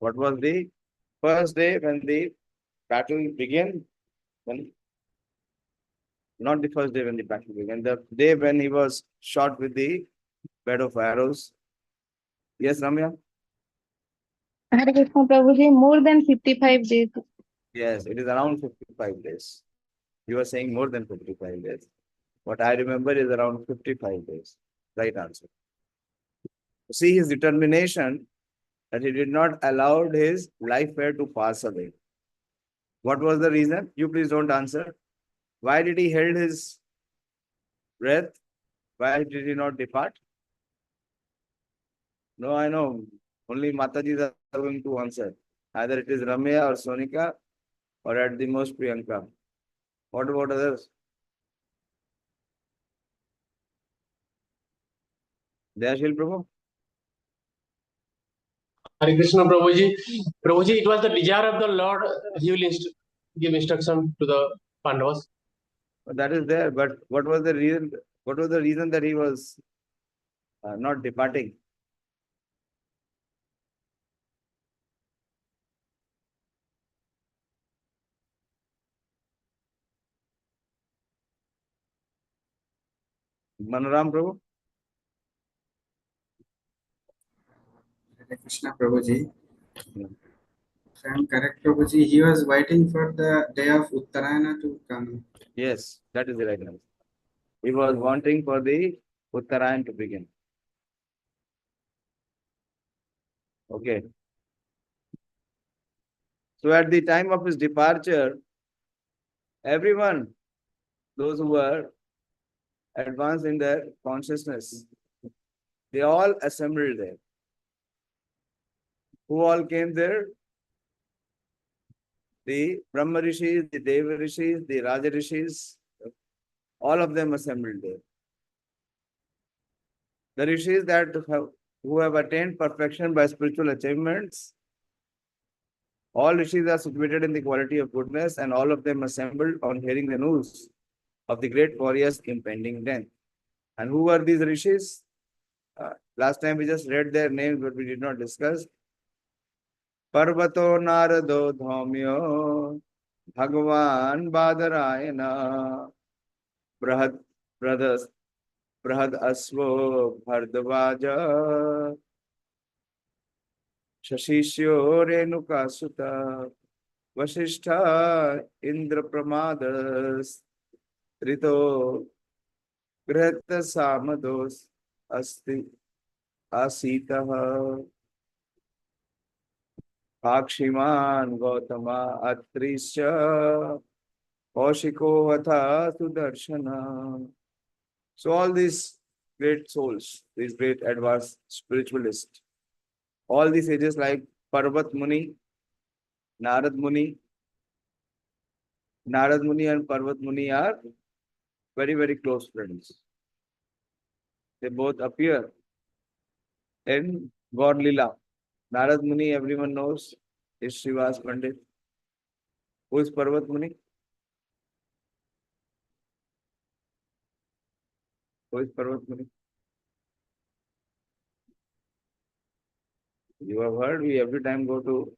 What was the first day when the battle began? When, not the first day when the battle began, the day when he was shot with the bed of arrows. Yes, Ramya? Hare Krishna Prabhuji, more than 55 days. Yes, it is around 55 days. You are saying more than 55 days. What I remember is around 55 days. Right answer. See his determination that he did not allow his life fare to pass away. What was the reason? You please don't answer. Why did he held his breath? Why did he not depart? No, I know. Only Mataji are going to answer. Either it is Ramya or Sonika or at the most Priyanka. What about others? Dayashil Prabhu? Hare Krishna Prabhuji. Prabhuji, it was the desire of the Lord. He will give instruction to the Pandavas. That is there, but what was the reason? What was the reason that he was not departing? Manoram Prabhu? Hare Krishna Prabhuji. Yeah. If I am correct, Prabhuji, he was waiting for the day of Uttarayana to come. Yes, that is the right answer. He was wanting for the Uttarayan to begin. Okay. So at the time of his departure, everyone, those who were advanced in their consciousness, they all assembled there. Who all came there? The Brahma Rishis, the Deva Rishis, the Raja Rishis, all of them assembled there. The Rishis who have attained perfection by spiritual achievements, all Rishis are situated in the quality of goodness, and all of them assembled on hearing the news of the great warrior's impending death. And who were these Rishis? Last time we just read their names, but we did not discuss. Parvato, nārado, dhaumyo, bhagavān, bādarāyaṇaḥ, bṛhadaśvo, bharadvājaḥ, sa-śiṣyo, reṇukā-sutaḥ, Vasiṣṭha, indrapramadas, trito, gṛtsamado, sitaḥ, Kakṣīvān, gautamo, triś, kauśiko, sudarśanaḥ. So all these great souls, these great advanced spiritualists, all these sages like Parvata Muni, Nārada Muni, and Parvata Muni are very, very close friends. They both appear in God Lila. Nārada Muni, everyone knows, is Shiva's Pandit. Who is Parvata Muni? Who is Parvata Muni? You have heard, we every time go to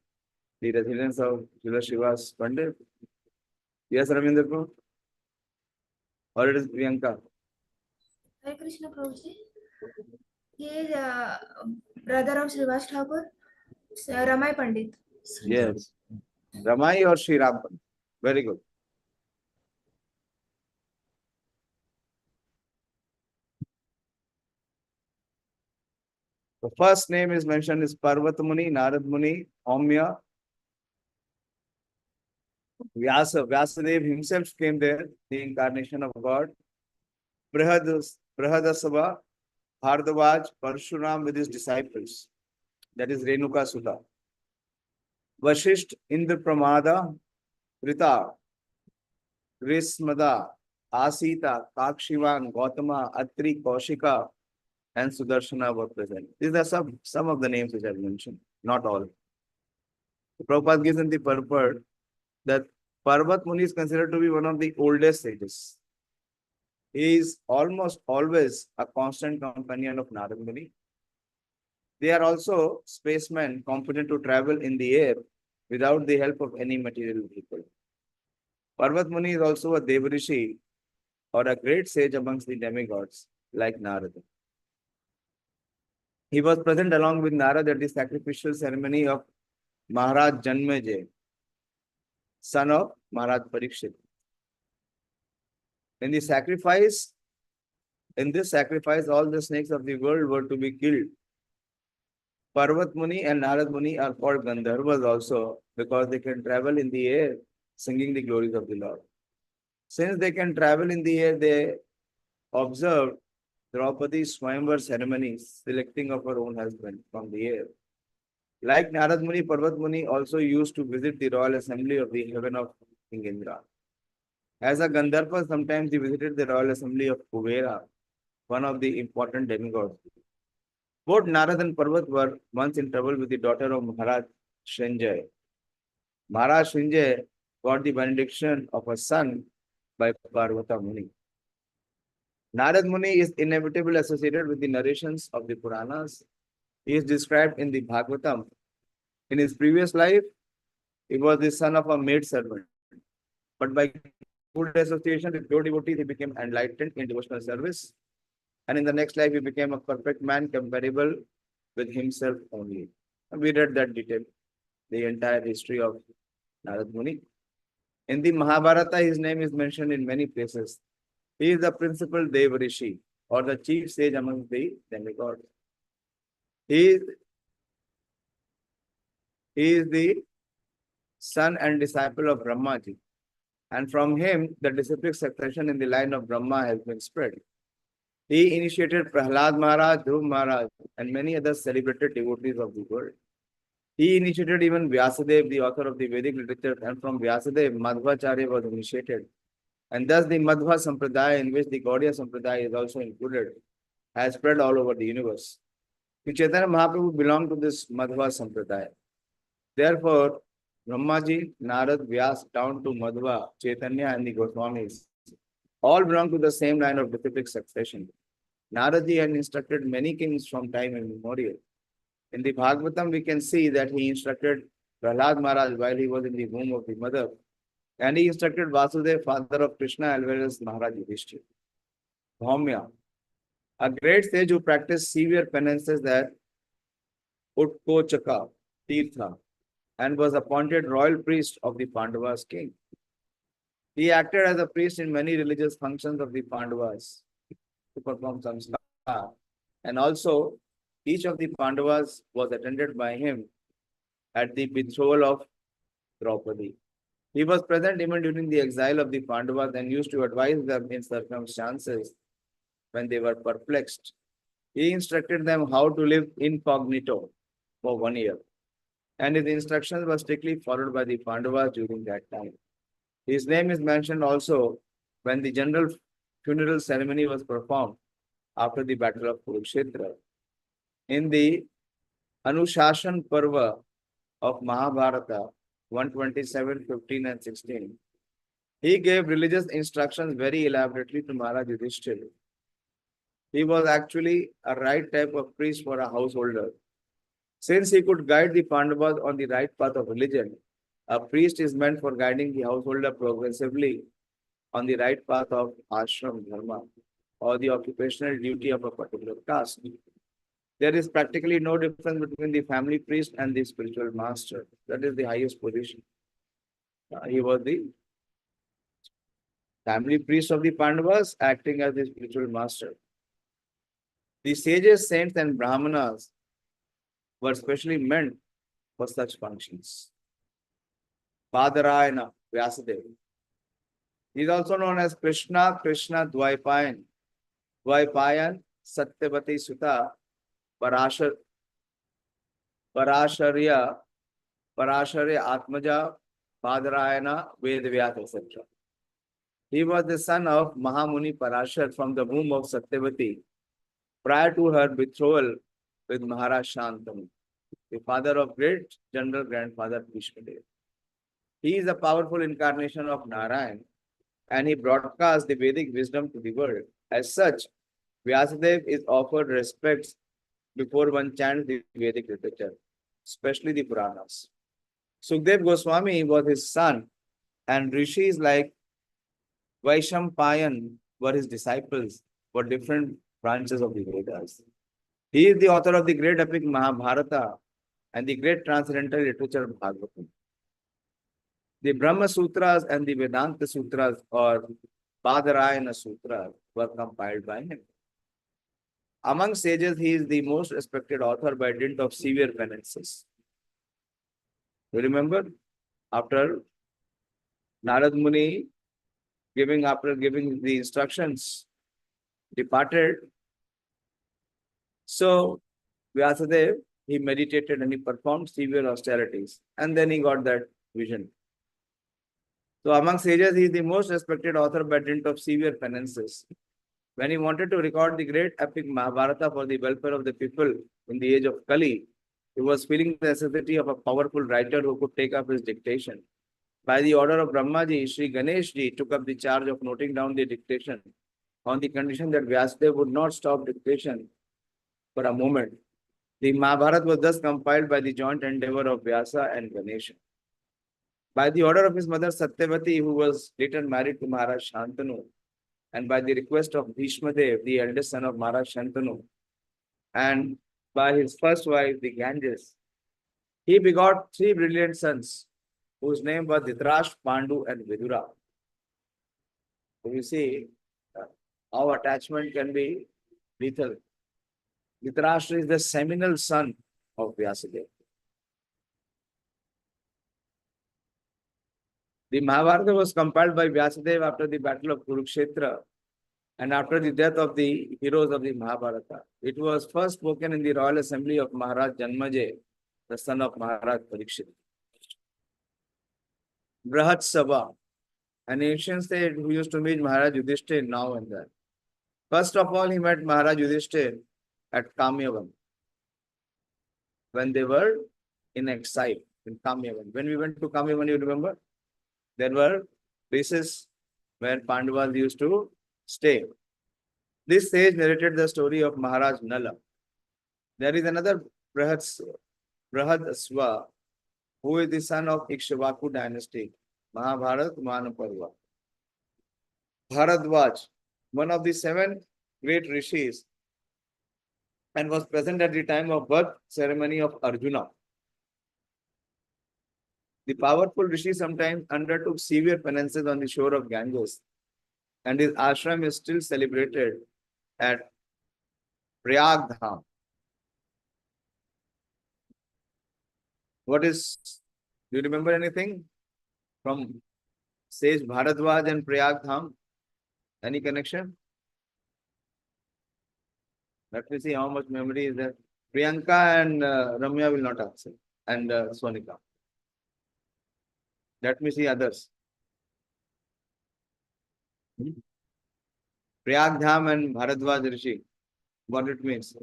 the residence of Shiva's Pandit. Yes, Ravindra Prabhu? Or it is Priyanka? Hare Krishna Prabhuji. He is brother of Srivas Thakur, Ramai Pandit. Yes. Ramai or Sri Ram Pandit? Very good. The first name is mentioned is Parvata Muni, Nārada Muni, Dhaumya. Vyāsadeva himself came there, the incarnation of God. bṛhadaśvo, bharadvājaḥ, Parshuram with his disciples. That is reṇukā-sutaḥ. Vasiṣṭha, indrapramadas, trito, gṛtsamado, Asita, Kakṣīvān, gautamo, Atri, kauśiko, and sudarśanaḥ were present. These are some of the names which I mentioned, not all. Prabhupada gives in the purport that Parvata Muni is considered to be one of the oldest sages. He is almost always a constant companion of Nārada Muni. They are also spacemen competent to travel in the air without the help of any material vehicle. Parvata Muni is also a Devarishi or a great sage amongst the demigods like Nārada. He was present along with Nārada at the sacrificial ceremony of Maharaj Janmeja, son of Maharaj Parikshit. In this sacrifice, all the snakes of the world were to be killed. Parvata Muni and Nārada Muni are called Gandharvas also because they can travel in the air singing the glories of the Lord. Since they can travel in the air, they observed Draupadi's Swayamvar ceremonies, selecting of her own husband from the air. Like Nārada Muni, Parvata Muni also used to visit the royal assembly of the heaven of King Indra. As a Gandharva, sometimes he visited the royal assembly of Kuvera, one of the important demigods. Both Nārada and Parvata were once in trouble with the daughter of Maharaj Srinjaya. Maharaj Srinjaya got the benediction of a son by Parvata Muni. Nārada Muni is inevitably associated with the narrations of the Puranas. He is described in the Bhagavatam. In his previous life, he was the son of a maid servant. But by good association with pure devotees, he became enlightened in devotional service. And in the next life, he became a perfect man comparable with himself only. And we read that detail, the entire history of Nārada Muni. In the Mahabharata, his name is mentioned in many places. He is the principal Devarishi or the chief sage among the demigods. He is the son and disciple of Brahmaji. And from him, the disciplic succession in the line of Brahma has been spread. He initiated Prahlad Maharaj, Dhruv Maharaj, and many other celebrated devotees of the world. He initiated even Vyāsadeva, the author of the Vedic literature, and from Vyāsadeva, Madhvacharya was initiated. And thus the Madhva Sampradaya, in which the Gaudiya Sampradaya is also included, has spread all over the universe. The Chaitanya Mahaprabhu belonged to this Madhva Sampradaya. Therefore, Brahmaji, Nārad, Vyas, down to Madhva, Chaitanya, and the Goswamis, all belong to the same line of disciplic succession. Nārada had instructed many kings from time immemorial. In the Bhagavatam, we can see that he instructed Prahlad Maharaj while he was in the womb of the mother. And he instructed Vasudeva, father of Krishna, as well as Maharaj Yudhishthira. Dhaumya, a great sage who practiced severe penances at Utkochaka, Tirtha, and was appointed royal priest of the Pandavas' king. He acted as a priest in many religious functions of the Pandavas to perform samskar. And also, each of the Pandavas was attended by him at the betrothal of Draupadi. He was present even during the exile of the Pandavas and used to advise them in circumstances when they were perplexed. He instructed them how to live incognito for 1 year. And his instructions were strictly followed by the Pandavas during that time. His name is mentioned also when the general funeral ceremony was performed after the battle of Kurukshetra. In the Anushāsan Parva of Mahabharata, 127, 15 and 16, he gave religious instructions very elaborately to Maharaj Yudhishthira. He was actually a right type of priest for a householder. Since he could guide the Pandavas on the right path of religion, a priest is meant for guiding the householder progressively on the right path of ashram dharma or the occupational duty of a particular caste. There is practically no difference between the family priest and the spiritual master. That is the highest position. He was the family priest of the Pandavas, acting as the spiritual master. The sages, saints, and brahmanas were specially meant for such functions. bādarāyaṇaḥ, Vyāsadeva. He is also known as Krishna Dvaipayan, Satyavati Sutta, Parasharya Atmaja, bādarāyaṇaḥ, Vedavyāsa, etc. He was the son of Mahamuni Parashar from the womb of Satyavati prior to her betrothal with Maharaj Shantanu, the father of great general grandfather Bhishmadeva. He is a powerful incarnation of Narayan and he broadcasts the Vedic wisdom to the world. As such, Vyasadeva is offered respects before one chants the Vedic literature, especially the Puranas. Sukdev Goswami was his son, and rishis like Vaishampayan were his disciples for different branches of the Vedas. He is the author of the great epic Mahabharata and the great transcendental literature of Bhagavatān. The Brahma Sutras and the Vedanta Sutras or bādarāyaṇaḥ Sutras were compiled by him. Among sages, he is the most respected author by dint of severe penances. You remember, after Nārada Muni after giving the instructions, departed. So Vyāsadeva, he meditated and he performed severe austerities, and then he got that vision. So among sages, he is the most respected author by dint of severe penances. When he wanted to record the great epic Mahabharata for the welfare of the people in the age of Kali, he was feeling the necessity of a powerful writer who could take up his dictation. By the order of Brahmaji, Sri Ganeshji took up the charge of noting down the dictation on the condition that Vyāsadeva would not stop dictation for a moment. The Mahabharata was thus compiled by the joint endeavor of Vyasa and Ganesha. By the order of his mother Satyavati, who was later married to Maharaj Shantanu, and by the request of Bhishmadev, the eldest son of Maharaj Shantanu, and by his first wife, the Ganges, he begot three brilliant sons, whose name was Dhritarashtra, Pandu, and Vidura. So you see how attachment can be lethal. Dhritarashtra is the seminal son of Vyasadeva. The Mahabharata was compiled by Vyasadeva after the battle of Kurukshetra and after the death of the heroes of the Mahabharata. It was first spoken in the royal assembly of Maharaj Janmajay, the son of Maharaj Parikshit. Bṛhadaśvo, an ancient sage who used to meet Maharaj Yudhishthira now and then. First of all, he met Maharaj Yudhishthira at Kamyavan when they were in exile in Kamyavan. When we went to Kamyavan, you remember? There were places where Pandavas used to stay. This sage narrated the story of Maharaj Nala. There is another Bṛhadaśvo, who is the son of Ikshvaku dynasty, Mahabharata Manaparva. Bharadvājaḥ, one of the 7 great rishis, and was present at the time of birth ceremony of Arjuna. The powerful rishi sometimes undertook severe penances on the shore of Ganges, and his ashram is still celebrated at Prayagdham. Do you remember anything from sage Bharadvājaḥ and Prayagdham? Any connection? Let me see how much memory is there. Priyanka and Ramya will not answer, and Sonika. Let me see others. Prayagdham and Bharadvājaḥ Rishi. What it means?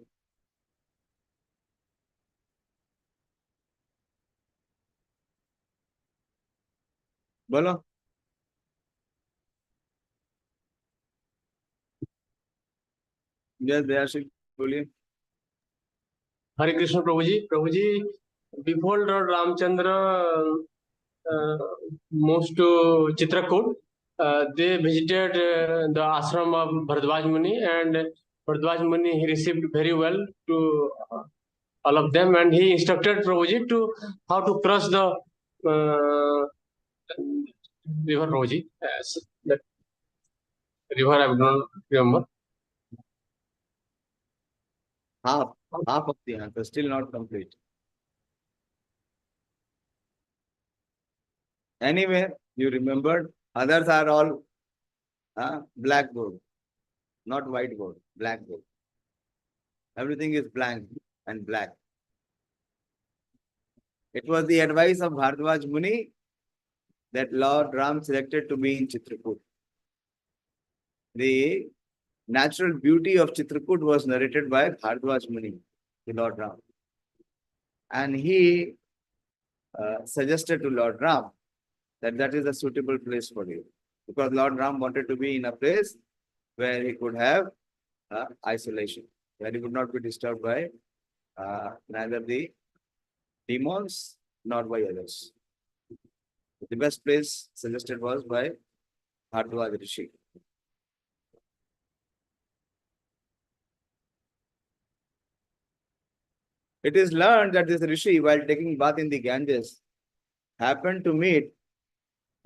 Bolo. Yes, Vyāsadeva, बोलिए. Hare Krishna Prabhuji. Prabhuji, before Lord Ramchandra moved to Chitrakoot, they visited the ashram of Bharadvāja Muni, and Bharadvāja Muni he received very well to all of them, and he instructed Prabhuji to how to cross the river. Prabhuji, that river I don't remember. Half of the answer, still not complete. Anyway, you remembered. Others are all blackboard, not whiteboard, blackboard. Everything is blank and black. It was the advice of Bharadvāja Muni that Lord Ram selected to be in Chitrakoot. The natural beauty of Chitrakoot was narrated by Bharadvāja Muni, the Lord Ram. And he suggested to Lord Ram that is a suitable place for you. Because Lord Ram wanted to be in a place where he could have isolation, where he would not be disturbed by neither the demons nor by others. The best place suggested was by Bharadvāja Rishi. It is learned that this Rishi, while taking bath in the Ganges, happened to meet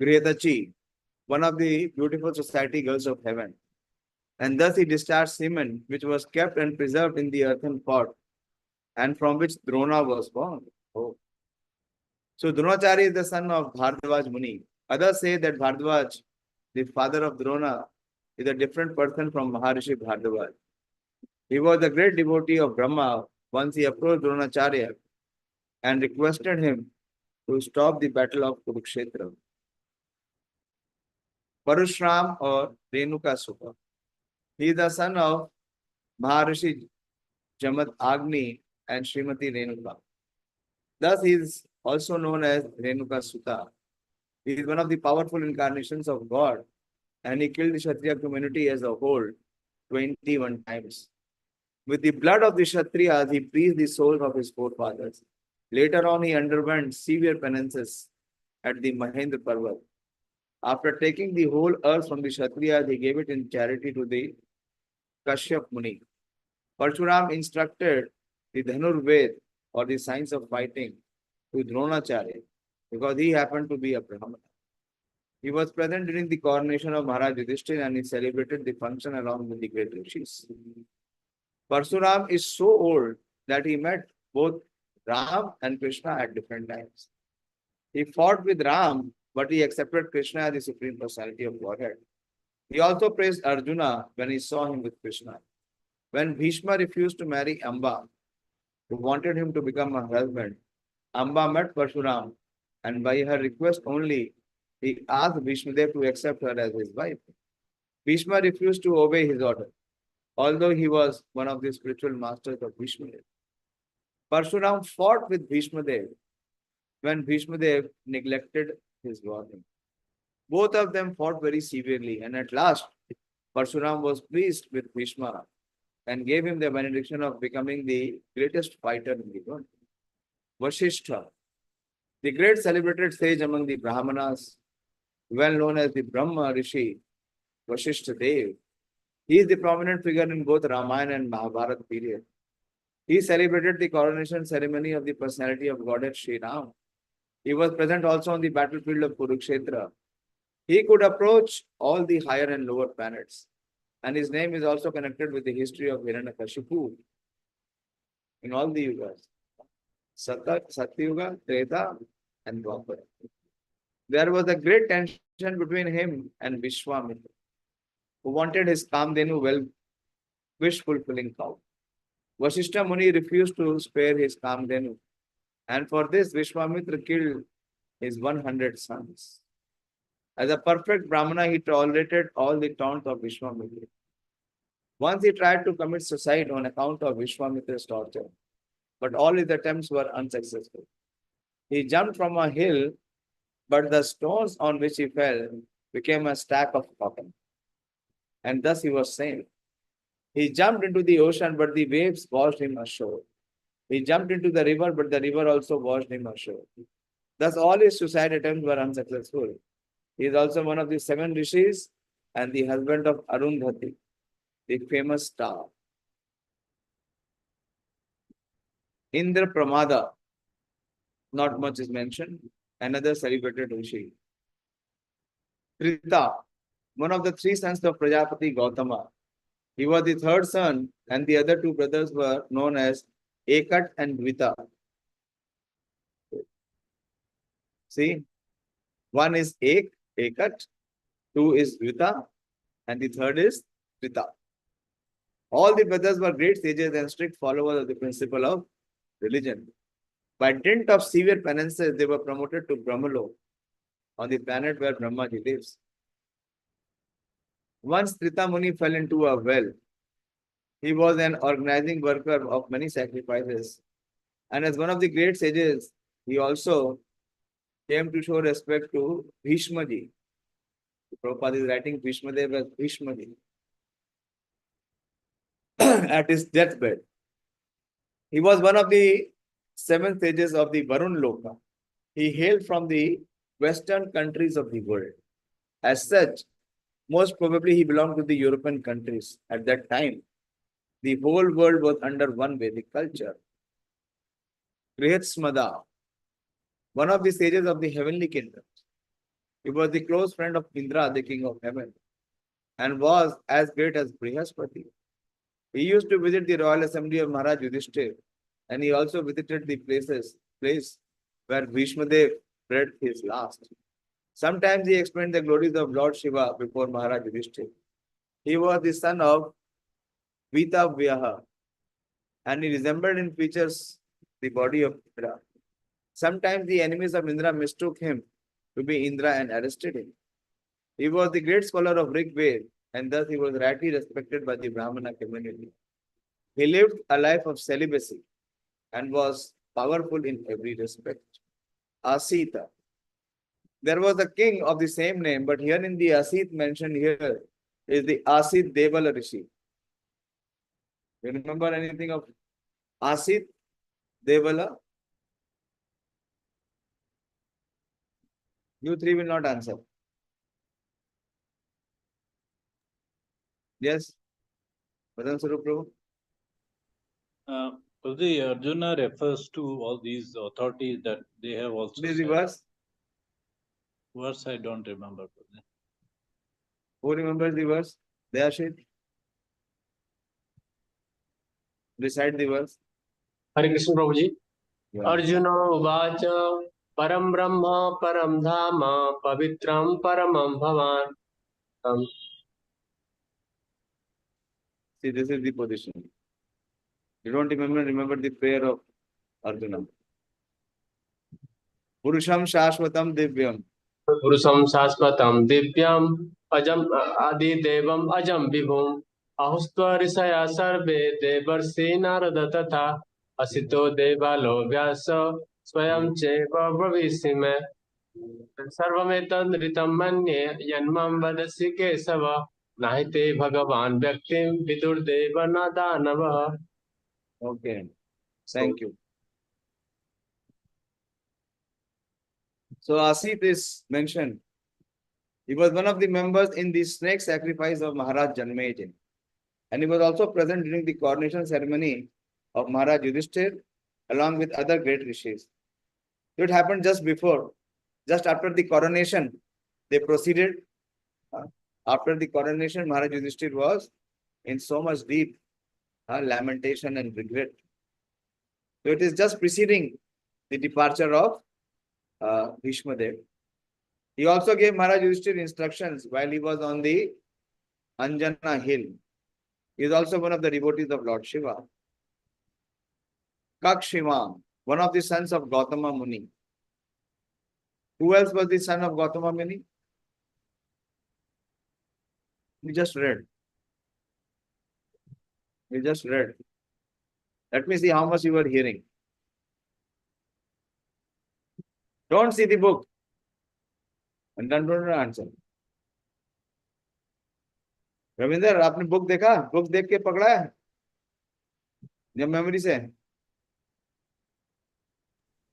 Grihatachi, one of the beautiful society girls of heaven. And thus he discharged semen, which was kept and preserved in the earthen pot, and from which Drona was born. Oh. So Dronacharya is the son of Bharadvāja Muni. Others say that Bharadvāja, the father of Drona, is a different person from Maharishi Bharadvāja. He was a great devotee of Brahma. Once he approached Dronacharya and requested him to stop the battle of Kurukshetra. Parashram or reṇukā-sutaḥ. He is the son of Maharishi Jamat Agni and Srimati Renuka. Thus he is also known as reṇukā-sutaḥ. He is one of the powerful incarnations of God, and he killed the Kshatriya community as a whole 21 times. With the blood of the Kshatriyas, he pleased the souls of his forefathers. Later on, he underwent severe penances at the Mahendra Parvat. After taking the whole earth from the Kshatriyas, he gave it in charity to the Kakṣīvān Muni. Parshuram instructed the Dhanurved, or the science of fighting, to Dronacharya because he happened to be a Brahmana. He was present during the coronation of Maharaj Yudhishthira and he celebrated the function along with the great rishis. Parshuram is so old that he met both Ram and Krishna at different times. He fought with Ram, but he accepted Krishna as the Supreme Personality of Godhead. He also praised Arjuna when he saw him with Krishna. When Bhishma refused to marry Amba, who wanted him to become her husband, Amba met Parshuram, and by her request only, he asked Bhishmadev to accept her as his wife. Bhishma refused to obey his order, although he was one of the spiritual masters of Bhishmadev. Parshuram fought with Bhishmadev when Bhishmadev neglected his warning. Both of them fought very severely, and at last, Parshuram was pleased with Bhishma and gave him the benediction of becoming the greatest fighter in the world. Vasiṣṭha, the great celebrated sage among the Brahmanas, well known as the Brahma Rishi, Vasiṣṭha. He is the prominent figure in both Ramayana and Mahabharata period. He celebrated the coronation ceremony of the personality of Godhead Sri Ram. He was present also on the battlefield of Kurukshetra. He could approach all the higher and lower planets. And his name is also connected with the history of Hiranyakashipu in all the yugas. Satyuga, Treta, and Dwapara. There was a great tension between him and Vishwamitra, who wanted his Kamdenu wish-fulfilling cow. Vasiṣṭha Muni refused to spare his Kamdenu, and for this Vishwamitra killed his 100 sons. As a perfect Brahmana, he tolerated all the taunts of Vishwamitra. Once he tried to commit suicide on account of Vishwamitra's torture, but all his attempts were unsuccessful. He jumped from a hill, but the stones on which he fell became a stack of cotton, and thus he was saved. He jumped into the ocean, but the waves washed him ashore. He jumped into the river, but the river also washed him ashore. Thus all his suicide attempts were unsuccessful. He is also one of the 7 rishis and the husband of Arundhati, the famous star. Indrapramada, not much is mentioned, another celebrated rishi. Trito, one of the 3 sons of Prajapati Gautama. He was the 3rd son, and the other 2 brothers were known as Ekat and Dvita. See, one is Ekat, 2 is Dvita, and the 3rd is Trito. All the brothers were great sages and strict followers of the principle of religion. By dint of severe penances, they were promoted to Brahmalok, on the planet where Brahmaji lives. Once Trito Muni fell into a well. He was an organizing worker of many sacrifices. And as one of the great sages, he also came to show respect to Bhishmaji. Prabhupada is writing Bhishmadev as Bhishmaji. At his deathbed, He was one of the 7 sages of the Varun Loka. He hailed from the western countries of the world. As such, most probably he belonged to the European countries. At that time, the whole world was under one Vedic culture. gṛtsamado, one of the sages of the heavenly kingdoms. He was the close friend of Indra, the king of heaven, and was as great as Bṛhadaśvo. He used to visit the royal assembly of Maharaj Yudhishthir, and he also visited the place where Vyāsadeva breathed his last. Sometimes he explained the glories of Lord Shiva before Maharaj Yudhishthir. He was the son of Vyāsadeva, and he resembled in features the body of Indra. Sometimes the enemies of Indra mistook him to be Indra and arrested him. He was the great scholar of Rig Veda, and thus he was rightly respected by the Brahmana community. He lived a life of celibacy and was powerful in every respect. Asita. There was a king of the same name, but here in the Asit mentioned here is the Asit Devala Rishi. You remember anything of Asit Devala? You three will not answer. Yes? Vadan Sarup Prabhu? The Arjuna refers to all these authorities that they have also. This is the verse. Verse I don't remember. Who remembers the verse? Dayashit? Recite the verse. Hare Krishna Prabhuji. Yeah. Arjuna uvacha param brahma param dhama pavitram paramam bhavan. See, this is the position. You don't remember the prayer of Arjuna. Purusham shashvatam divyam. Purusam saspatam divyam ajam adi devam ajam vibhum ahustva risaya sarve devarsi nārada tatha asito devalo vyasa swayam cheva bhavisime sarvametad ritam manye yanmam vadasi kesava nahite bhagavān vyaktim vidur deva nadanava. Okay. Thank you. So Asit is mentioned. He was one of the members in the snake sacrifice of Maharaj Janmeja. And he was also present during the coronation ceremony of Maharaj Yudhishthir along with other great rishis. So it happened just after the coronation, they proceeded. After the coronation, Maharaj Yudhishthir was in so much deep lamentation and regret. So it is just preceding the departure of Bhishmadeva. He also gave Maharaj Yudhishthir instructions while he was on the Anjana hill. He is also one of the devotees of Lord Shiva. Kakṣīvān, one of the sons of Gautama Muni. Who else was the son of Gautama Muni? We just read. Let me see how much you were hearing. Don't see the book. And don't answer. Ravinder, आपने book देखा? Book देख के पकड़ा है जब memory से?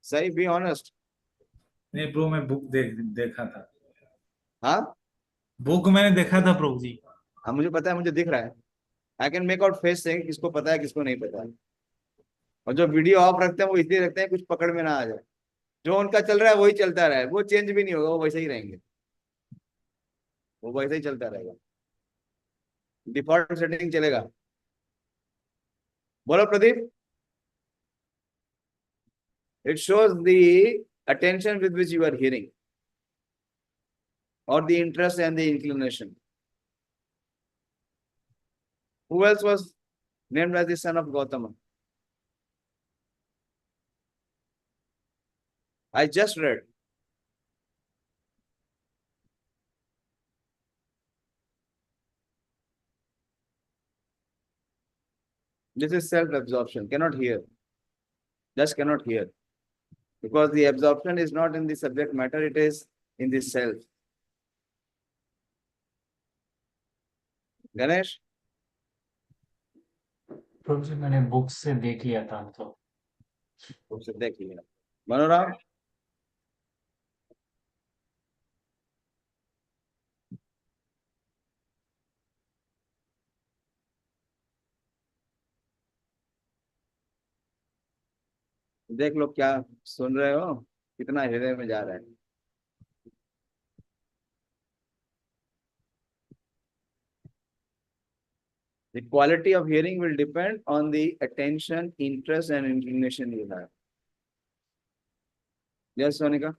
सही, be honest. नहीं ब्रो, मैं बुक देखा था. हाँ, बुक मैंने देखा था प्रभु जी. हाँ मुझे पता है, मुझे दिख रहा है. I can make out face से किसको पता है किसको नहीं पता है. और जो वीडियो ऑफ रखते हैं वो इसलिए रखते हैं कुछ पकड़ में ना आ जाए. जो उनका चल रहा है वही चलता रहा है, वो चेंज भी नहीं होगा, वो वैसे ही रहेंगे, वो वैसे ही चलता रहेगा. डिफॉल्ट सेटिंग चलेगा. बोलो Pradeep. It shows the attention with which you are hearing or the interest and the inclination. Who else was named as the son of Gautama? I just read. This is self-absorption. Cannot hear. Just cannot hear. Because the absorption is not in the subject matter, it is in the self. Ganesh? प्रभु जी मैंने book से देख लिया था तो उससे देख लिया। मनोराम, देख लो क्या सुन रहे हो, कितना हृदय में जा रहा है। The quality of hearing will depend on the attention, interest, and inclination you have. Yes, Sonika?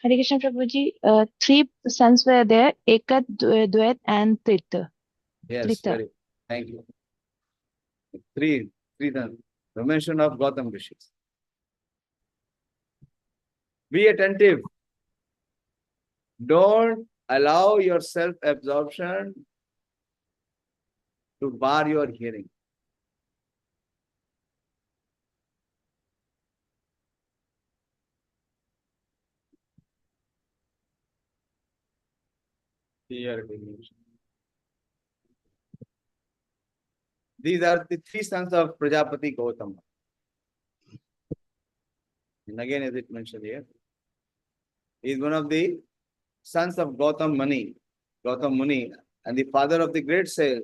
Hare Krishna Prabhuji, three sons were there, Ekat, Dvait, and Trito. Yes, Trita. very. Thank you. Three sons. The mention of Gautam Rishis. Be attentive. Don't allow your self-absorption to bar your hearing. These are the three sons of Prajapati Gautama. And again, as it mentioned here, he is one of the sons of Gautam Muni, and the father of the great sage,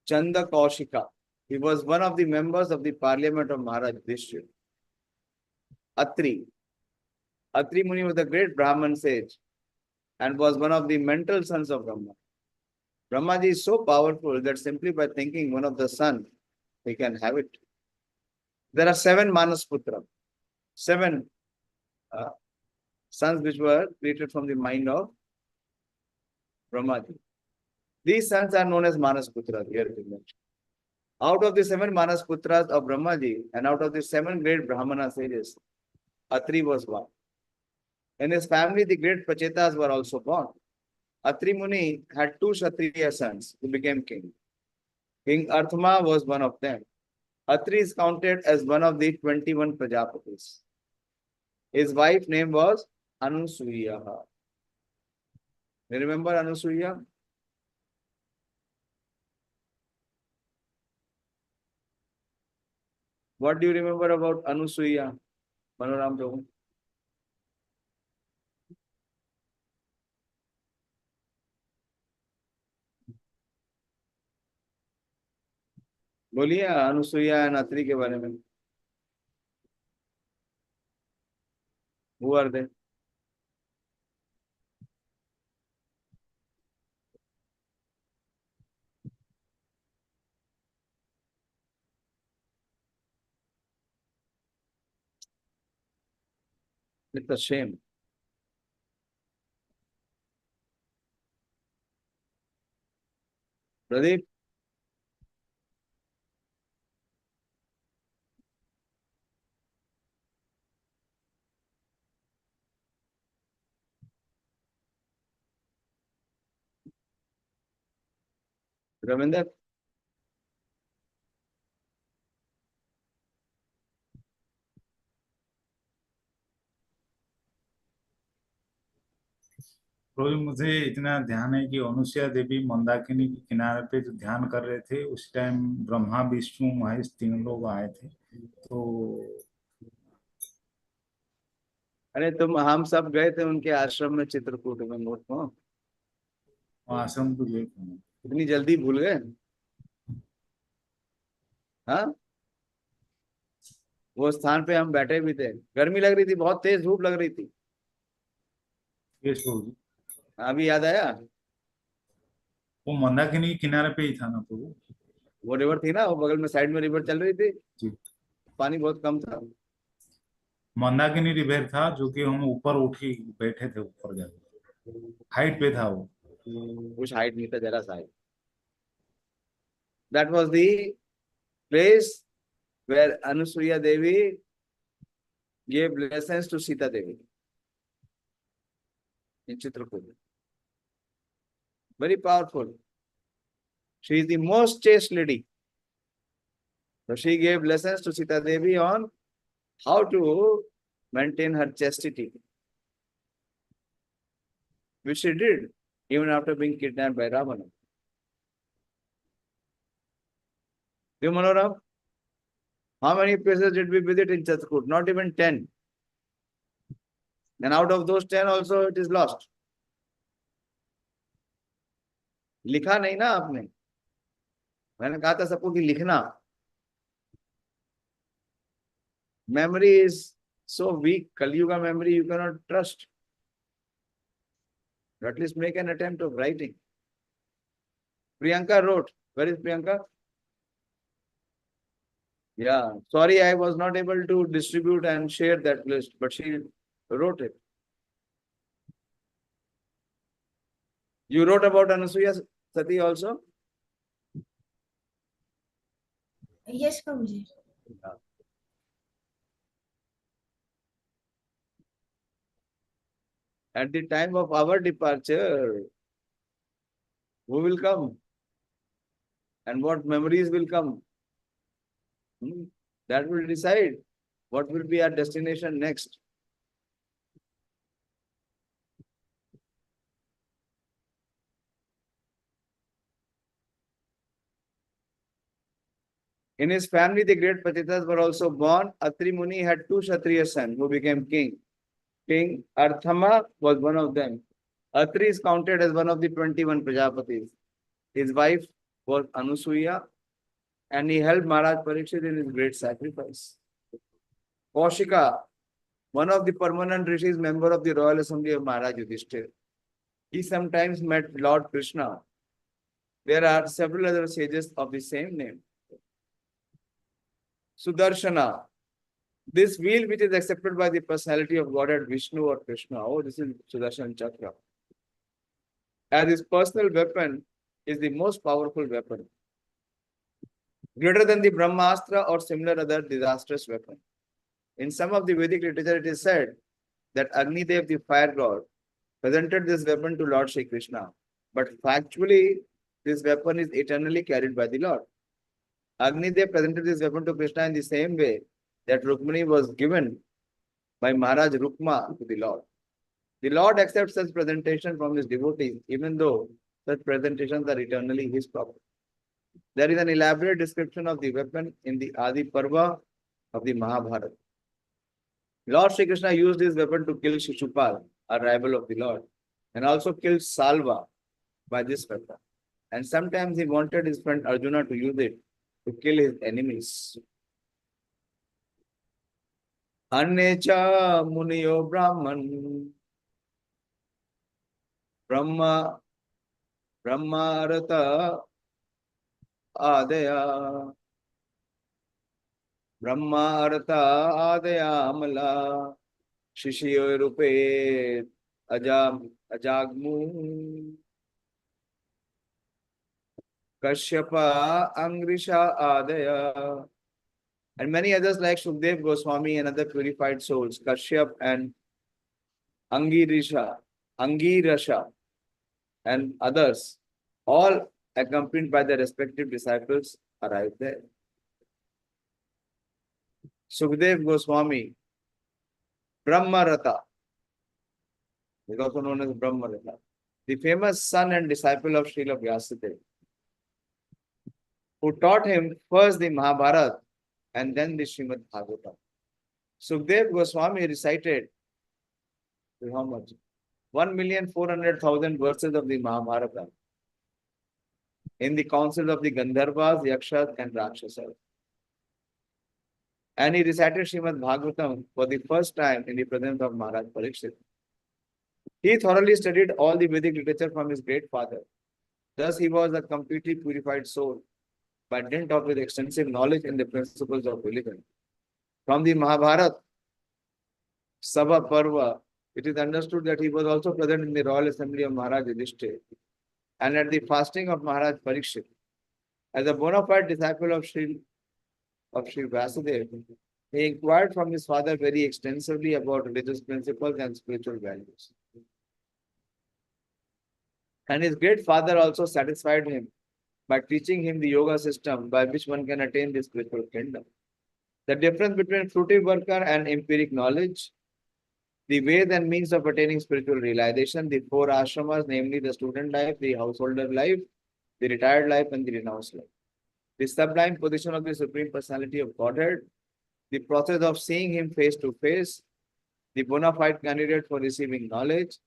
Chanda Kauśika. He was one of the members of the parliament of Maharaj Yudhishthira. Atri Muni was a great Brahman sage and was one of the mental sons of Brahma. Brahmaji is so powerful that simply by thinking one of the sons, he can have it. There are 7 Manasputra, 7 sons which were created from the mind of Brahmaji. These sons are known as Manasputras here. Out of the 7 Manasputras of Brahmaji and out of the 7 great Brahmana sages, Atri was one. In his family, the great Pachetas were also born. Atri Muni had 2 Kshatriya sons who became king. King Arthma was one of them. Atri is counted as one of the 21 Prajapatis. His wife's name was Anusuya. You remember Anusuya? What do you remember about Anusuya, Manoram Prabhu? बोलिए अनुसुईया और अत्रि के बारे में। Who are they? It's a shame. Pradeep? Ravinder? प्रभु जी, मुझे इतना ध्यान है कि अनुसुईया देवी मंदाकिनी के किनारे पे जो ध्यान कर रहे थे उस टाइम ब्रह्मा विष्णु महेश 3 लोग आए थे। तो अरे हम सब गए थे उनके आश्रम में चित्रकूट में मोट को। आश्रम तो गए इतनी जल्दी भूल गए? हाँ, वो स्थान पे हम बैठे भी थे, गर्मी लग रही थी, बहुत तेज धूप लग रही थी। यस प्रभु जी। अभी याद आया? वो मंदाकिनी के किनारे पे ही था ना प्रभु? वो रिवर थी ना, वो बगल में साइड में रिवर चल रही थी जी। पानी बहुत कम था। मंदाकिनी रिवर था जो कि हम ऊपर उठी बैठे थे, ऊपर जाके हाइट पे था वो। कुछ हाइट नहीं था, जरा सा height. That was the place where Anusuya Devi gave lessons to Sita Devi in Chitrakoot. Very powerful. She is the most chaste lady. So she gave lessons to Sita Devi on how to maintain her chastity, which she did even after being kidnapped by Ravana. You, Manoram? How many places did we visit in Chitrakoot? Not even 10. And out of those 10 also it is lost. लिखा नहीं ना आपने. मैंने कहा था सबको कि लिखना. Memory is so weak. Kali Yuga memory you cannot trust. But at least make an attempt of writing. Priyanka wrote. Where is Priyanka? Yeah. Sorry, I was not able to distribute and share that list, but she wrote it. You wrote about Anasuya Sati also? Yes, Prabhuji. Yeah. At the time of our departure, who will come? And what memories will come? That will decide what will be our destination next. In his family, the great Patitas were also born. Atri Muni had two Kshatriya sons who became king. King Arthama was one of them. Atri is counted as one of the 21 Prajapatis. His wife was Anusuya, and he helped Maharaj Parikshit in his great sacrifice. Kauśika, one of the permanent rishis, member of the royal assembly of Maharaj Yudhishthira. He sometimes met Lord Krishna. There are several other sages of the same name. Sudarśanaḥ, this wheel which is accepted by the personality of Godhead Vishnu or Krishna. Oh, this is Sudarshan Chakra. As his personal weapon is the most powerful weapon. Greater than the Brahmastra or similar other disastrous weapon. In some of the Vedic literature, it is said that Agnidev, the fire god, presented this weapon to Lord Shri Krishna. But factually, this weapon is eternally carried by the Lord. Agnidev presented this weapon to Krishna in the same way that Rukmini was given by Maharaj Rukma to the Lord. The Lord accepts such presentation from his devotees, even though such presentations are eternally his property. There is an elaborate description of the weapon in the Adi Parva of the Mahabharata. Lord Shri Krishna used his weapon to kill Shishupal, a rival of the Lord, and also killed Salva by this weapon. And sometimes he wanted his friend Arjuna to use it to kill his enemies. Annecha Muniyo Brahman Brahmarata Adaya Amala Saśiṣyo Rupe Ajagmu Kashyapa Angrisha Adaya, and many others like Shukdev Goswami and other purified souls, Kashyap and Angirasha, and others, all accompanied by their respective disciples, arrived there. Shukdev Goswami, Brahmarata, is also known as Brahmarata, the famous son and disciple of Srila Vyāsadeva, who taught him first the Mahabharata and then the Srimad Bhagavatam. Shukdev Goswami recited how much? 1,400,000 verses of the Mahabharata in the councils of the Gandharvas, Yakshas and Rakshasas. And he recited Srimad Bhagavatam for the first time in the presence of Maharaj Parikshit. He thoroughly studied all the Vedic literature from his great father. Thus he was a completely purified soul by dint of his extensive knowledge in the principles of religion. From the Mahabharata, Sabha Parva, it is understood that he was also present in the royal assembly of Maharaj Yudhishthira and at the fasting of Maharaj Parikshit. As a bona fide disciple of Sri Vyāsadeva, he inquired from his father very extensively about religious principles and spiritual values. And his great father also satisfied him by teaching him the yoga system by which one can attain the spiritual kingdom. The difference between fruitive worker and empiric knowledge, the ways and means of attaining spiritual realization, the four ashramas, namely the student life, the householder life, the retired life, and the renounced life. the sublime position of the Supreme Personality of Godhead, the process of seeing him face to face, the bona fide candidate for receiving knowledge,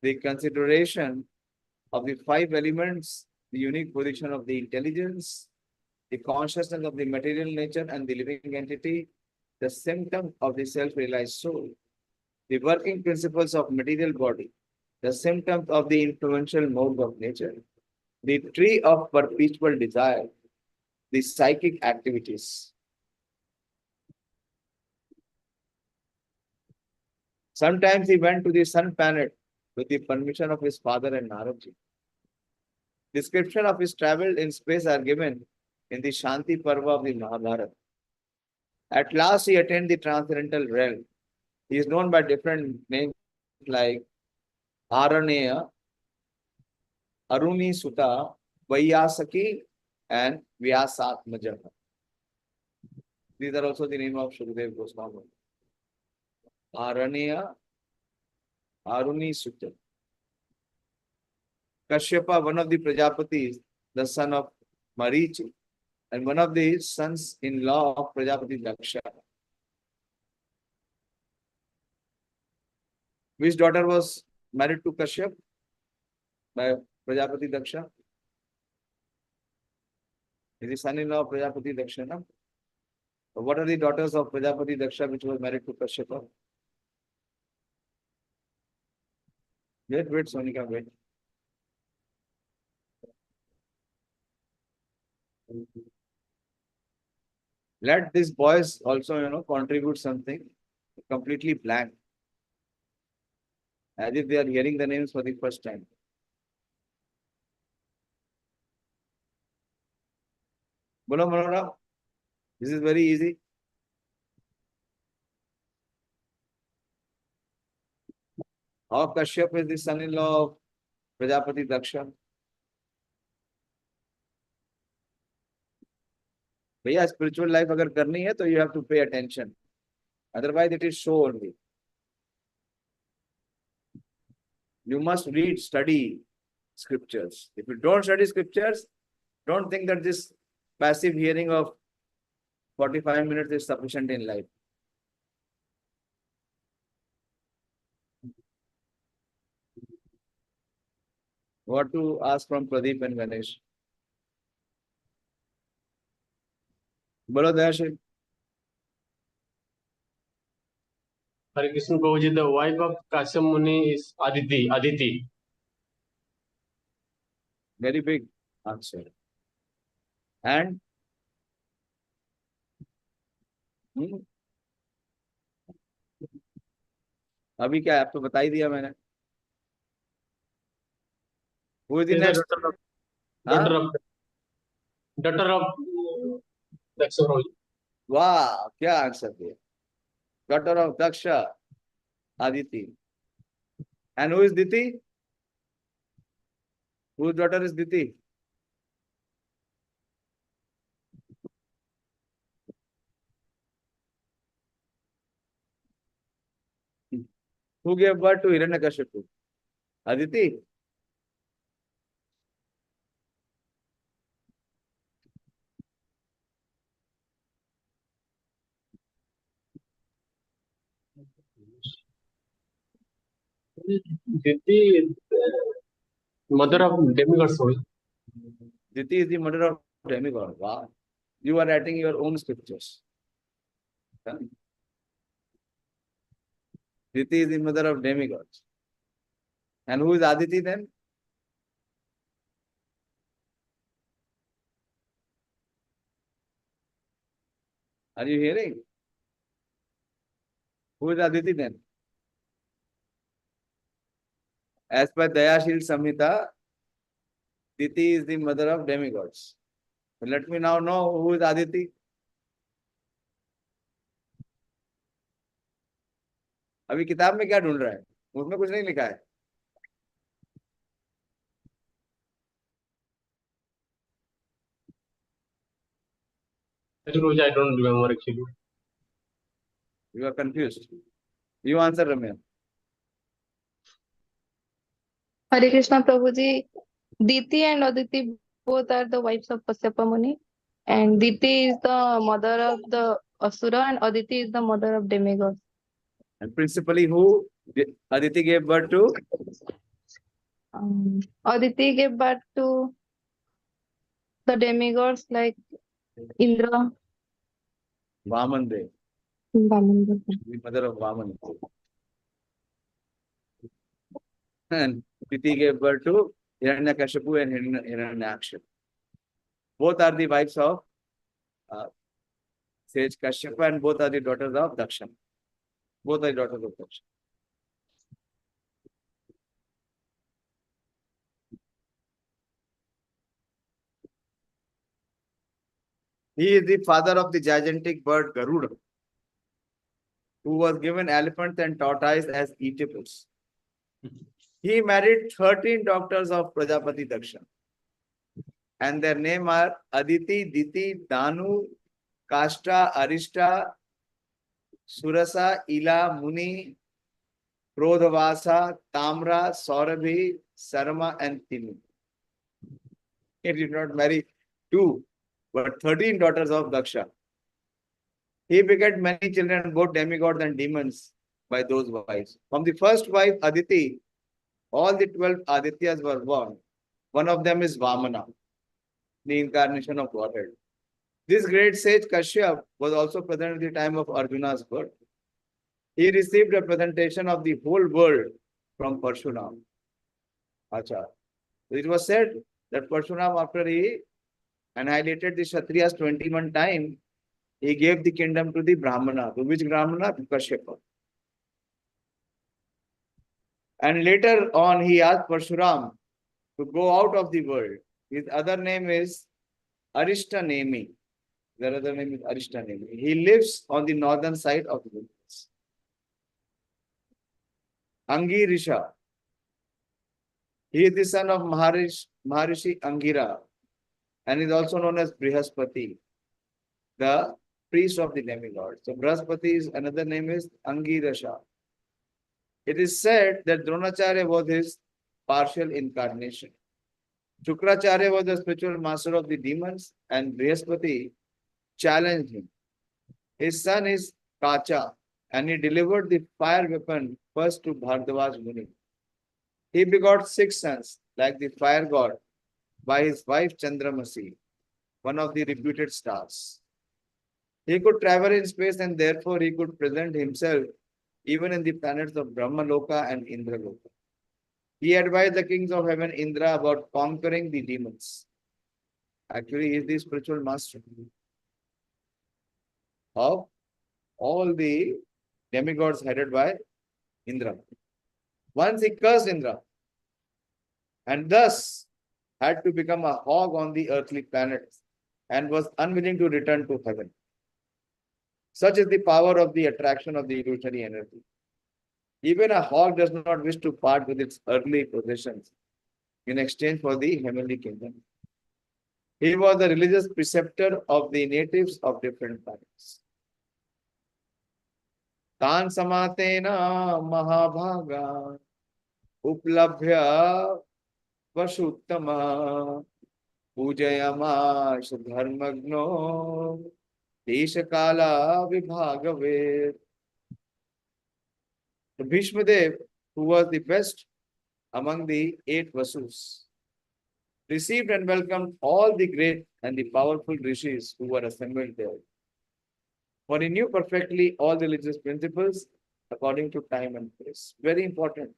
the consideration of the five elements, the unique position of the intelligence, the consciousness of the material nature and the living entity, the symptom of the self-realized soul, the working principles of material body, the symptoms of the influential mode of nature, the tree of perpetual desire, the psychic activities. Sometimes he went to the sun planet with the permission of his father and Nārada. Description of his travel in space are given in the Shanti Parva of the Mahabharata. At last he attained the transcendental realm. He is known by different names like Araneya, Aruni-sutaḥ, Vyāsadeva, and Vyāsadeva. These are also the name of Shukadeva Goswami. Araneya, Aruni-sutaḥ. Kashyapa, one of the Prajapatis, the son of Marichi, and one of the sons-in-law of Prajapati Daksha. Which daughter was married to Kashyap by Prajapati Daksha? Is the son-in-law of Prajapati Daksha, no? So what are the daughters of Prajapati Daksha which was married to Kashyapa? Wait, Sonika, wait. Let these boys also, contribute something. Completely blank. As if they are hearing the names for the first time. Bolo Manora, this is very easy. How Kashyap is the son-in-law of Prajapati Daksha? भैया spiritual life अगर करनी है तो you have to pay attention. Otherwise it is show only. You must read, study scriptures. If you don't study scriptures, don't think that this passive hearing of 45 minutes is sufficient in life. What to ask from Pradeep and Ganesh? Bolo Dayashi. Hare Krishna Prabhuji, the wife of Kakṣīvān Muni is Aditi. Very big answer. And अभी क्या आपको बता ही दिया मैंने. Who is the next? Daughter of Daksha Prabhuji. वाह, क्या answer दिया. Daughter of Daksha, Aditi. And who is Diti? Whose daughter is Diti? Who gave birth to Hiranyakashipu? Aditi? Diti is mother of demigods. Diti is the mother of demigod. Wow. You are writing your own scriptures. Huh? Diti is the mother of demigods. And who is Aditi then? Are you hearing? Who is Aditi then? As per Dayashil Samhita, Diti is the mother of demigods. So let me now know who is Aditi. अभी किताब में क्या ढूंढ रहा है? उसमें कुछ नहीं लिखा है. I don't remember actually. You are confused. You answer, Ramya. Hare Krishna Prabhuji, Diti and Aditi both are the wives of Kasyapa Muni. And Diti is the mother of the Asura and Aditi is the mother of demigods. And principally who Aditi gave birth to? Aditi gave birth to the demigods like Indra, Vaman Dev, Brahman. the mother of Vaman. And Diti gave birth to Hiranyakashipu and Hiranyaksha. Both are the wives of sage Kashyapa and both are the daughters of Daksha. Both are the daughters of Daksha. He is the father of the gigantic bird Garuda, who was given elephant and tortoise as eatables. He married 13 daughters of Prajapati Daksha. And their name are Aditi, Diti, Danu, Kashta, Arishta, Surasa, Ila, Muni, Prodhavasa, Tamra, Saurabhi, Sarma, and Tinu. He did not marry 2, but 13 daughters of Daksha. He begat many children, both demigods and demons, by those wives. From the first wife, Aditi, all the 12 Adityas were born. One of them is Vamana, the incarnation of Godhead. This great sage Kashyap was also present at the time of Arjuna's birth. He received a presentation of the whole world from Parshuram. Acha. It was said that Parshuram, after he annihilated the Kshatriyas 21 times, he gave the kingdom to the Brahmana. To which Brahmana? To Kashyapa. And later on, he asked Parshuram to go out of the world. His other name is Arishtanemi. Their other name is Arishtanemi. He lives on the northern side of the wilderness. Angirisha. He is the son of Maharishi Angira and is also known as Brihaspati, the priest of the demigod. So Brihaspati's another name is Angirasha. It is said that Dronacharya was his partial incarnation. Shukracharya was the spiritual master of the demons and Brihaspati challenged him. His son is Kacha and he delivered the fire weapon first to Bharadvājaḥ Muni. He begot 6 sons like the fire god by his wife Chandramasi, one of the reputed stars. He could travel in space and therefore he could present himself even in the planets of Brahmaloka and Indraloka. He advised the kings of heaven Indra about conquering the demons. Actually, he is the spiritual master of all the demigods headed by Indra. Once he cursed Indra and thus had to become a hog on the earthly planets and was unwilling to return to heaven. Such is the power of the attraction of the illusionary energy. Even a hog does not wish to part with its earthly possessions in exchange for the heavenly kingdom. He was the religious preceptor of the natives of different planets. Tan samatena mahabhaga uplabhya vashuttama pujayamash dharmagno deshakala vibhagave. The Bhishmadev, who was the best among the 8 Vasus, received and welcomed all the great and the powerful rishis who were assembled there. For he knew perfectly all the religious principles according to time and place. Very important.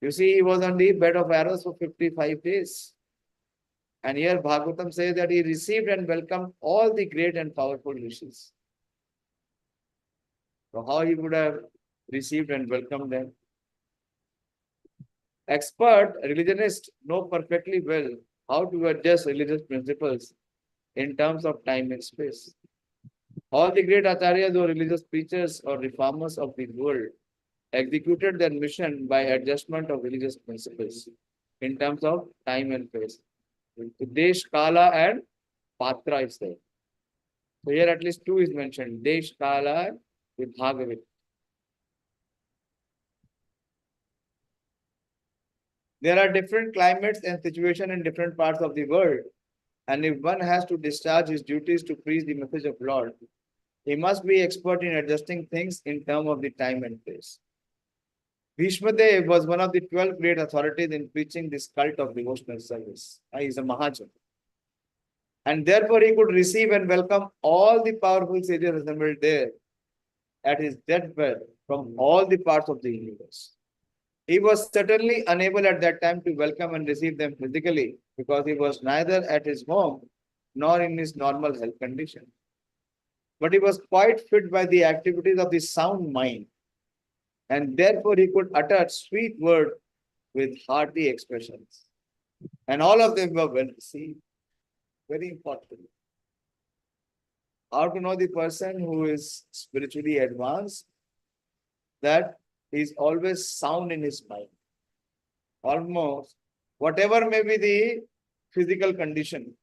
You see, he was on the bed of arrows for 55 days. And here Bhagavatam says that he received and welcomed all the great and powerful rishis. So how he would have received and welcomed them? Expert religionists know perfectly well how to adjust religious principles in terms of time and space. All the great acharyas or religious preachers or reformers of the world executed their mission by adjustment of religious principles in terms of time and place. Desh, Kala and Patra is there. So here at least 2 is mentioned. Desh, Kala with Bhagavad. There are different climates and situations in different parts of the world. And if one has to discharge his duties to preach the message of Lord, he must be expert in adjusting things in terms of the time and place. Vyāsadeva was one of the 12 great authorities in preaching this cult of devotional service. He is a Mahajan. And therefore he could receive and welcome all the powerful sages assembled there at his deathbed from all the parts of the universe. He was certainly unable at that time to welcome and receive them physically because he was neither at his home nor in his normal health condition. But he was quite fit by the activities of the sound mind, and therefore he could utter sweet words with hearty expressions. And all of them were well received. Very important. How to know the person who is spiritually advanced? That he is always sound in his mind. Almost whatever may be the physical condition,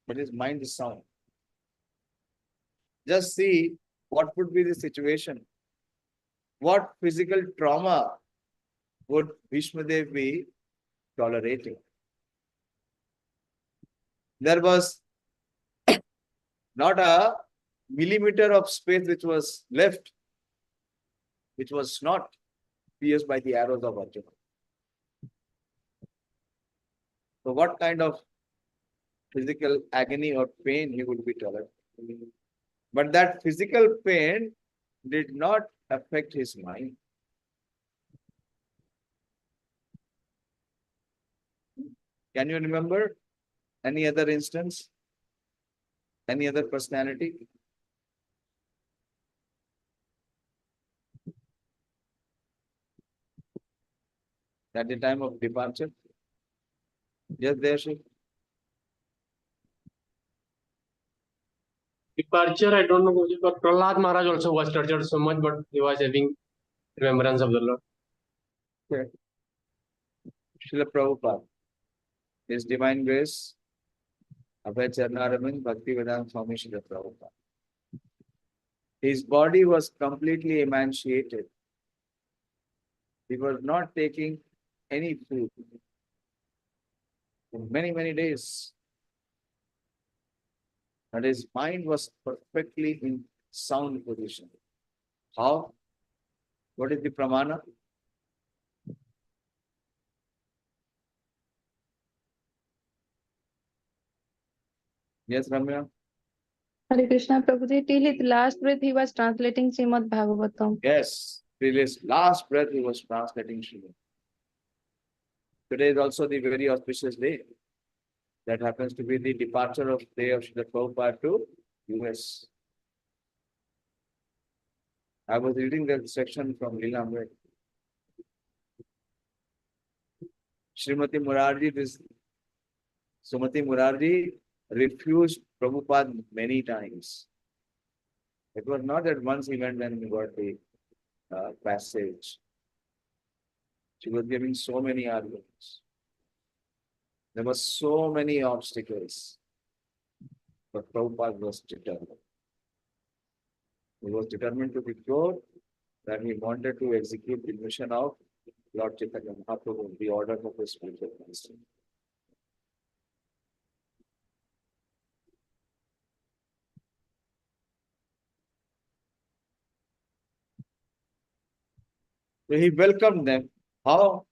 but his mind is sound. Just see what would be the situation. What physical trauma would Vyāsadeva be tolerating? There was not a millimeter of space which was left, which was not pierced by the arrows of Arjuna. So what kind of physical agony or pain he would be tolerating? But that physical pain did not affect his mind. Can you remember any other instance? Any other personality? At the time of departure? Yes, Deshi. Departure, I don't know, but Prahlad Maharaj also was tortured so much, but he was having remembrance of the Lord. Okay. Srila Prabhupada, His Divine Grace, Abhay Charnaravind, Bhaktivedanta Swami Srila Prabhupada. His body was completely emaciated. He was not taking any food for many, many days. And his mind was perfectly in sound position. How? What is the pramana? Yes, Ramya? Hare Krishna Prabhuji, till his last breath he was translating Srimad Bhagavatam. Yes, till his last breath he was translating Srimad. Today is also the very auspicious day. That happens to be the departure of day of Srila Prabhupada to US. I was reading that section from Leela Amrit. Srimati Murarji refused Prabhupada many times. It was not that once he went and got the passage. She was giving so many arguments. There were so many obstacles. But Prabhupada was determined. He was determined to be pure, that he wanted to execute the mission of Lord Chaitanya Mahaprabhu, the order of his spiritual master. So he welcomed them. How?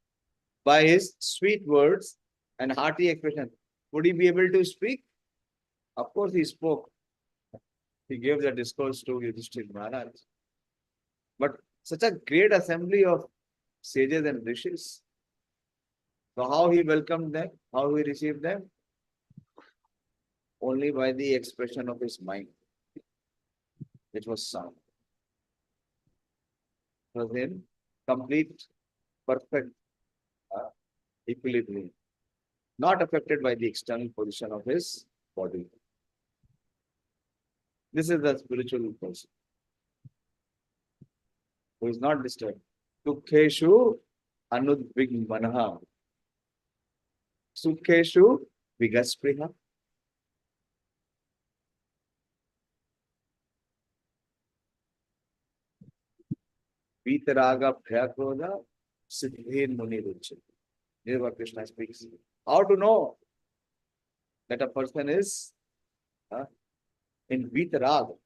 By his sweet words and hearty expression. Would he be able to speak? Of course he spoke. He gave the discourse to Yudhishthira Maharaj. But such a great assembly of sages and rishis. So how he welcomed them? How he received them? Only by the expression of his mind. It was sound. It was in complete, perfect equilibrium. Not affected by the external position of his body. This is the spiritual person who is not disturbed. Dukkeshu anudvigmanaha. Sukheshu vigaspriha. Vitaraga bhayakroda siddhin muni ruchya. This is what Krishna speaks. How to know? that a person is in vitarag.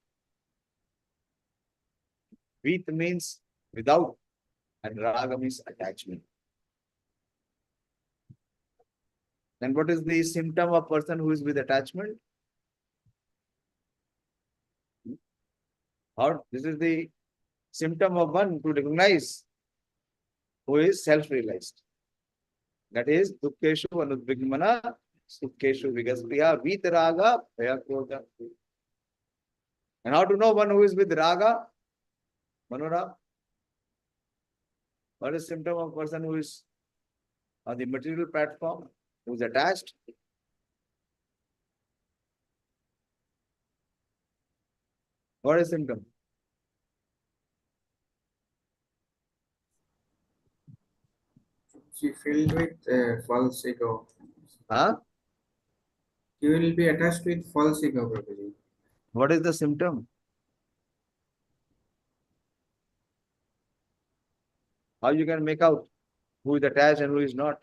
Vit means without, and raga means attachment. Then what is the symptom of person who is with attachment? Or this is the symptom of one to recognize who is self-realized. That is dukkeshu anudvigmana sukkeshu vigaspriya vitaraga bhayakrodha. And how to know one who is with raga? Manora. What is symptom of person who is on the material platform, who is attached? What is symptom? She filled with false ego. Huh? He will be attached with false ego, Prabhuji. What is the symptom? How you can make out who is attached and who is not?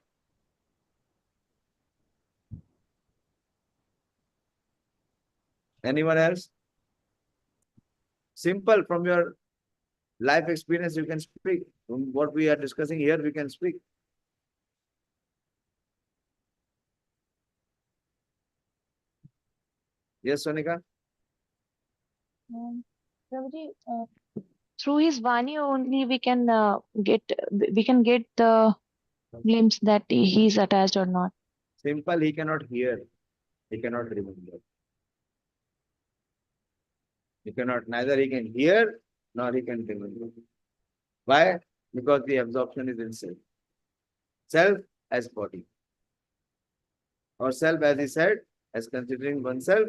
Anyone else? Simple, from your life experience you can speak. From what we are discussing here, we can speak. Yes, Sonika? Prabhuji, through his Vani only we can get the glimpse that he is attached or not. Simple, he cannot hear. He cannot remember. He cannot, neither he can hear nor he can remember. Why? Because the absorption is in self. Self as body. Or self, as he said, as considering oneself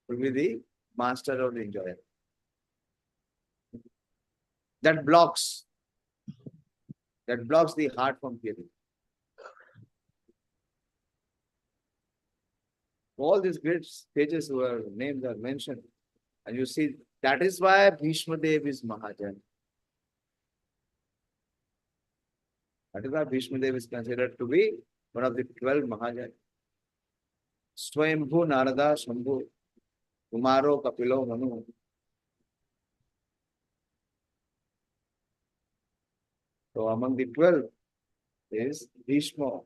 to be the master or the enjoyer. That blocks the heart from hearing. All these great sages whose names are mentioned, and you see, that is why Bhishmadev is Mahajan. That is why Bhishmadev is considered to be one of the 12 Mahajan. Swayambhu Nārada Shambhu Kumaro Kapilo Manu. So among the 12 is Bhishma.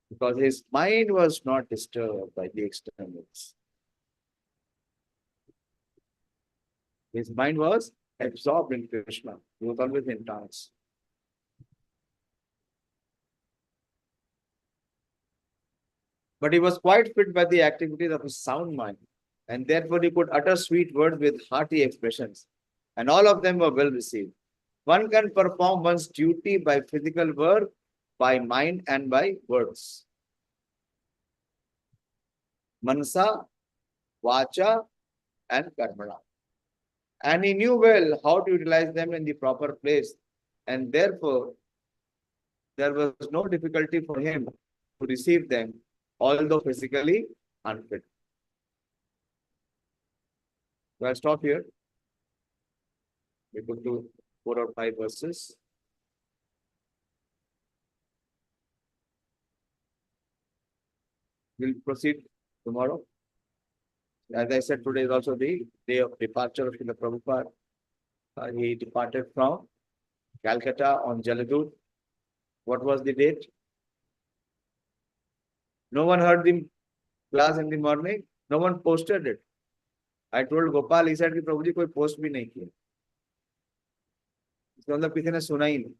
Because his mind was not disturbed by the externals. His mind was absorbed in Krishna. He was always in trance. But he was quite fit by the activities of his sound mind, and therefore he could utter sweet words with hearty expressions, and all of them were well received. One can perform one's duty by physical work, by mind, and by words. Manasa, Vacha, and Karmana. And he knew well how to utilize them in the proper place, and therefore there was no difficulty for him to receive them, although physically unfit. So I'll stop here. We could do 4 or 5 verses. We'll proceed tomorrow. As I said, today is also the day of departure of Srila Prabhupada. He departed from Calcutta on Jaladut. What was the date? No one heard the class in the morning. No one posted it. I told Gopal, he said कि प्रभु जी कोई post भी नहीं किया. इसका मतलब किसी ने सुना ही नहीं.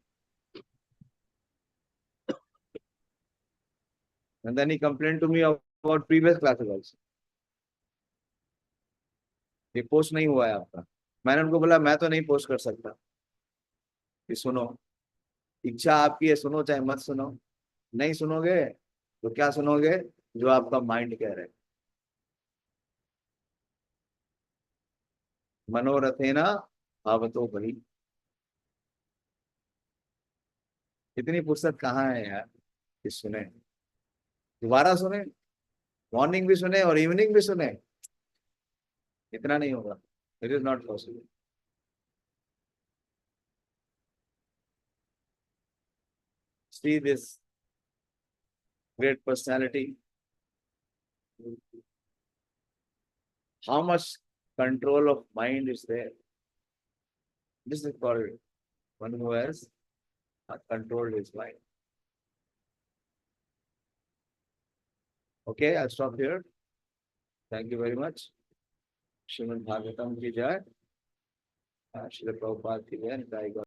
And then he complained to me about previous classes also. ये पोस्ट नहीं हुआ है आपका. मैंने उनको बोला मैं तो नहीं पोस्ट कर सकता. कि सुनो, इच्छा आपकी है, सुनो चाहे मत सुनो. नहीं सुनोगे तो क्या सुनोगे? जो आपका माइंड कह रहा है. मनोरथेना भावतो बलि. इतनी फुर्सत कहाँ है यार कि सुने, दोबारा सुने, मॉर्निंग भी सुने और इवनिंग भी सुने. इतना नहीं होगा. It is not possible. See this great personality. How much control of mind is there? This is called one who has controlled his mind. Okay, I'll stop here. Thank you very much. Srimad Bhagavatam ki jai. Srila Prabhupada ki jai.